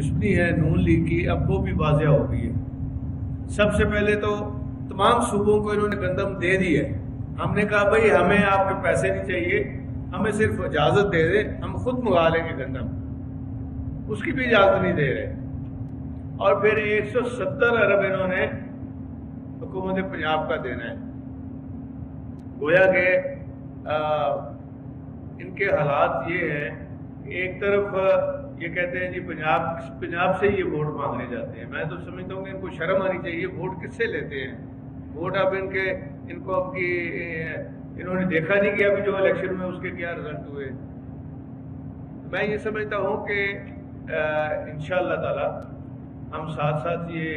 دشمنی ہے نون لیگ کی اب وہ بھی واضح ہو گئی ہے۔ سب سے پہلے تو تمام صوبوں کو انہوں نے گندم دے دی ہے۔ ہم نے کہا بھائی ہمیں آپ کے پیسے نہیں چاہیے، ہمیں صرف اجازت دے دیں، ہم خود منگا لیں گے گندم، اس کی بھی اجازت نہیں دے رہے۔ اور پھر 170 ارب انہوں نے حکومت پنجاب کا دینا ہے۔ گویا کہ ان کے حالات یہ ہیں کہ ایک طرف یہ کہتے ہیں جی پنجاب سے یہ ووٹ مانگنے جاتے ہیں۔ میں تو سمجھتا ہوں کہ ان کو شرم آنی چاہیے، ووٹ کس سے لیتے ہیں؟ ووٹ اب ان کو اب کی انہوں نے دیکھا نہیں کہ ابھی جو الیکشن میں اس کے کیا رزلٹ ہوئے۔ میں یہ سمجھتا ہوں کہ انشاءاللہ تعالی ہم ساتھ ساتھ یہ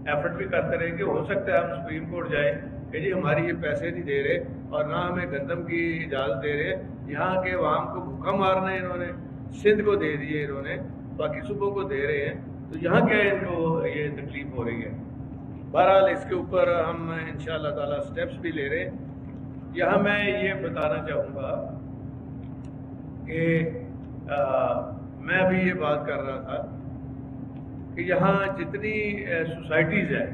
ایفرٹ بھی کرتے رہیں گے۔ ہو سکتا ہے ہم سپریم کورٹ جائیں کہ جی ہماری یہ پیسے نہیں دے رہے اور نہ ہمیں گندم کی اجازت دے رہے، یہاں کے عوام کو بھوکا مارنا ہے انہوں نے، سندھ کو دے دیے انہوں نے، باقی صوبوں کو دے رہے ہیں، تو یہاں کیا ان کو یہ تکلیف ہو رہی ہے۔ بہرحال اس کے اوپر ہم انشاءاللہ تعالی سٹیپس بھی لے رہے ہیں۔ یہاں میں یہ بتانا چاہوں گا کہ میں ابھی یہ بات کر رہا تھا کہ یہاں جتنی سوسائٹیز ہیں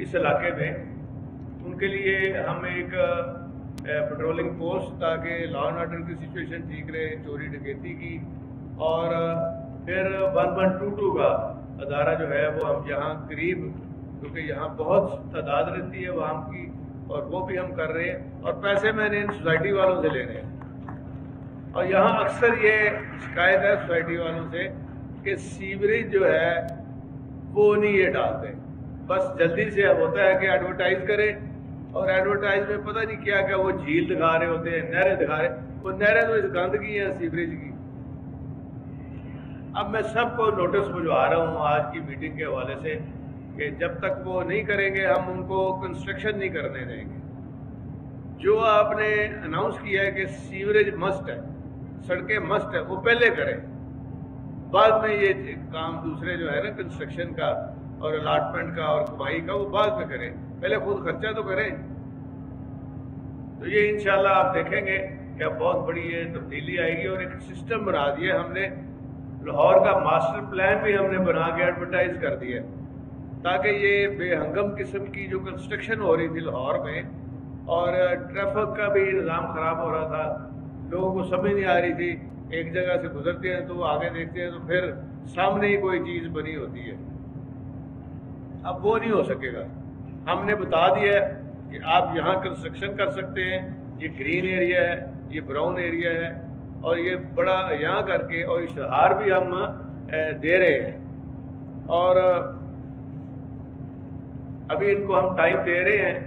اس علاقے میں، ان کے لیے ہم ایک پیٹرولنگ پوسٹ تاکہ لا اینڈ آرڈر کی سچویشن ٹھیک رہے، چوری ڈکیتی کی، اور پھر 1122 کا ادارہ جو ہے وہ ہم یہاں قریب، کیونکہ یہاں بہت تعداد رہتی ہے عوام کی، اور وہ بھی ہم کر رہے ہیں، اور پیسے میں نے ان سوسائٹی والوں سے لینے ہیں۔ اور یہاں اکثر یہ شکایت ہے سوسائٹی والوں سے کہ سیوریج جو ہے وہ نہیں یہ ڈالتے، بس جلدی سے ہوتا ہے کہ ایڈورٹائز کریں، اور ایڈورٹائز میں پتہ نہیں کیا کیا وہ جھیل دکھا رہے ہوتے ہیں، نہریں دکھا رہے، وہ نہریں تو اس گندگی ہیں سیوریج کی۔ اب میں سب کو نوٹس بھجوا رہا ہوں آج کی میٹنگ کے حوالے سے کہ جب تک وہ نہیں کریں گے ہم ان کو کنسٹرکشن نہیں کرنے دیں گے۔ جو آپ نے اناؤنس کیا ہے کہ سیوریج مسٹ ہے، سڑکیں مسٹ ہے، وہ پہلے کریں، بعد میں یہ کام دوسرے جو ہے نا کنسٹرکشن کا اور الاٹمنٹ کا اور کمائی کا وہ بعد میں کریں، پہلے خود خرچہ تو کریں۔ تو یہ انشاءاللہ آپ دیکھیں گے کہ اب بہت بڑی یہ تبدیلی آئے گی، اور ایک سسٹم بنا دیا ہم نے، لاہور کا ماسٹر پلان بھی ہم نے بنا کے ایڈورٹائز کر دیا تاکہ یہ بے ہنگم قسم کی جو کنسٹرکشن ہو رہی تھی لاہور میں، اور ٹریفک کا بھی نظام خراب ہو رہا تھا، لوگوں کو سمجھ نہیں آ رہی تھی، ایک جگہ سے گزرتے ہیں تو وہ آگے دیکھتے ہیں تو پھر سامنے ہی کوئی چیز بنی ہوتی ہے۔ اب وہ نہیں ہو سکے گا۔ ہم نے بتا دیا ہے کہ آپ یہاں کنسٹرکشن کر سکتے ہیں، یہ گرین ایریا ہے، یہ براؤن ایریا ہے، اور یہ بڑا یہاں کر کے، اور اشتہار بھی ہم دے رہے ہیں، اور ابھی ان کو ہم ٹائم دے رہے ہیں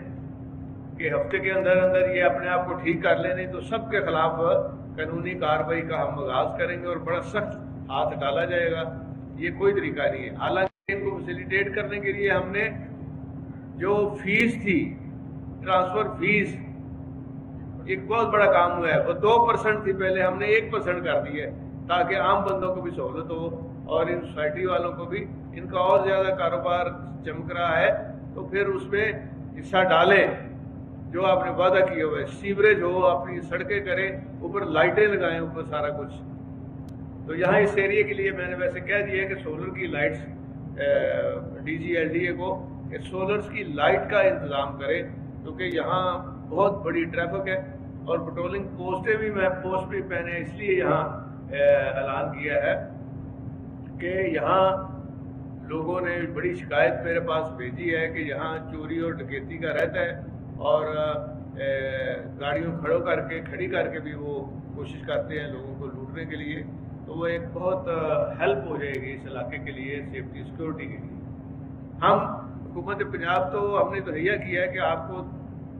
کہ ہفتے کے اندر اندر یہ اپنے آپ کو ٹھیک کر لیں، نہیں تو سب کے خلاف قانونی کارروائی کا ہم آغاز کریں گے اور بڑا سخت ہاتھ ڈالا جائے گا۔ یہ کوئی طریقہ نہیں ہے۔ حالانکہ ان کو فیسیلیٹیٹ کرنے کے لیے ہم نے جو فیس تھی، ٹرانسفر فیس، ایک بہت بڑا کام ہوا ہے، وہ 2% تھی، پہلے ہم نے 1% کر دی ہے تاکہ عام بندوں کو بھی سہولت ہو، اور ان سوسائٹی والوں کو بھی، ان کا اور زیادہ کاروبار چمک رہا ہے تو پھر اس میں حصہ ڈالیں جو آپ نے وعدہ کیا ہوا ہے۔ سیوریج ہو، اپنی سڑکیں کریں، اوپر لائٹیں لگائیں، اوپر سارا کچھ۔ تو یہاں اس ایریے کے لیے میں نے ویسے کہہ دیا ہے کہ سولر کی lights, D G L D A کو کہ سولرز کی لائٹ کا انتظام کریں، کیونکہ یہاں بہت بڑی ٹریفک ہے، اور پیٹرولنگ پوسٹیں بھی میں نے اس لیے یہاں اعلان کیا ہے کہ یہاں لوگوں نے بڑی شکایت میرے پاس بھیجی ہے کہ یہاں چوری اور ڈکیتی کا رہتا ہے، اور گاڑیوں کھڑی کر کے بھی وہ کوشش کرتے ہیں لوگوں کو لوٹنے کے لیے۔ تو وہ ایک بہت ہیلپ ہو جائے گی اس علاقے کے لیے، سیفٹی سیکورٹی کے لیے۔ ہم حکومت پنجاب تو ہم نے تہیا کیا ہے کہ آپ کو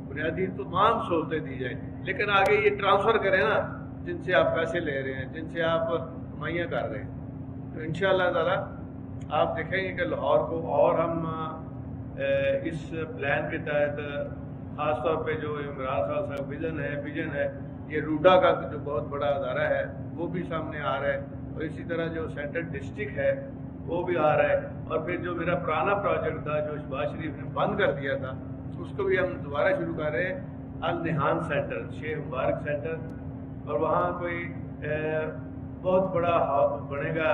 بنیادی تمام سہولتیں دی جائیں، لیکن آگے یہ ٹرانسفر کریں نا، جن سے آپ پیسے لے رہے ہیں، جن سے آپ کمائیاں کر رہے ہیں۔ تو انشاءاللہ تعالیٰ آپ دیکھیں گے کہ لاہور کو اور ہم اس پلان کے تحت، خاص طور پہ جو عمران خان صاحب ویژن ہے، یہ روڈا کا جو بہت بڑا ادارہ ہے وہ بھی سامنے آ رہا ہے، اور اسی طرح جو سینٹرل ڈسٹرکٹ ہے وہ بھی آ رہا ہے، اور پھر جو میرا پرانا پروجیکٹ تھا جو شہباز شریف نے بند کر دیا تھا اس کو بھی ہم دوبارہ شروع کر رہے ہیں، النہان سینٹر، شیخ مبارک سینٹر، اور وہاں کوئی بہت بڑا بنے گا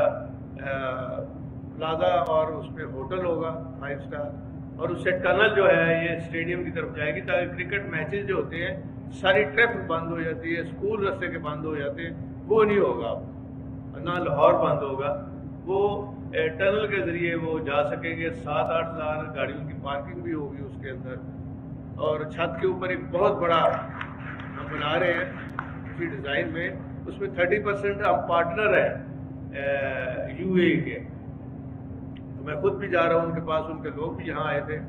پلازا اور اس میں ہوٹل ہوگا 5 اسٹار، اور اس سے ٹنل جو ہے یہ اسٹیڈیم کی طرف جائے گی تاکہ کرکٹ میچز جو ہوتے ہیں ساری ٹریفک بند ہو جاتی ہے، اسکول رستے کے بند ہو جاتے ہیں، وہ نہیں ہوگا، نہ لاہور بند ہوگا، وہ ٹنل کے ذریعے وہ جا سکیں گے۔ 7-8 ہزار گاڑیوں کی پارکنگ بھی ہوگی اس کے اندر، اور چھت کے اوپر ایک بہت بڑا ہم بنا رہے ہیں اسی ڈیزائن میں، اس میں 30% ہم پارٹنر ہیں یو اے کے، تو میں خود بھی جا رہا ہوں ان کے پاس، ان کے لوگ بھی یہاں آئے تھے،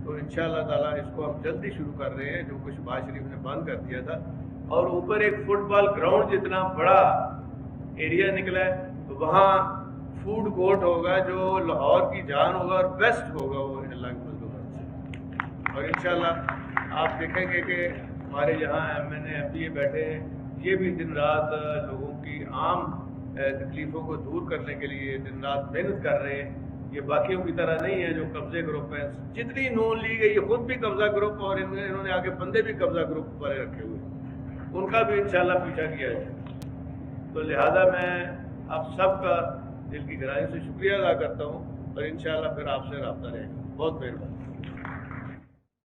تو انشاءاللہ تعالیٰ اس کو ہم جلدی شروع کر رہے ہیں، جو کچھ شہباز شریف نے بند کر دیا تھا۔ اور اوپر ایک فٹ بال گراؤنڈ جتنا بڑا ایریا نکلا ہے، تو وہاں فوڈ کورٹ ہوگا جو لاہور کی جان ہوگا اور بیسٹ ہوگا وہ اللہ کے فضل و کرم سے۔ اور انشاءاللہ آپ دیکھیں گے کہ ہمارے یہاں MNA MPA بیٹھے ہیں، یہ بھی دن رات لوگوں کی عام تکلیفوں کو دور کرنے کے لیے دن رات محنت کر رہے ہیں۔ یہ باقیوں کی طرح نہیں ہے جو قبضے گروپ ہیں، جتنی نون لیگ ہے یہ خود بھی قبضہ گروپ، اور انہوں نے آگے بندے بھی قبضہ گروپ والے رکھے ہوئے ہیں، ان کا بھی انشاءاللہ پیچھا کیا جائے۔ تو لہذا میں آپ سب کا دل کی گہرائی سے شکریہ ادا کرتا ہوں، اور انشاءاللہ پھر آپ سے رابطہ رہے گا۔ بہت مہربانی۔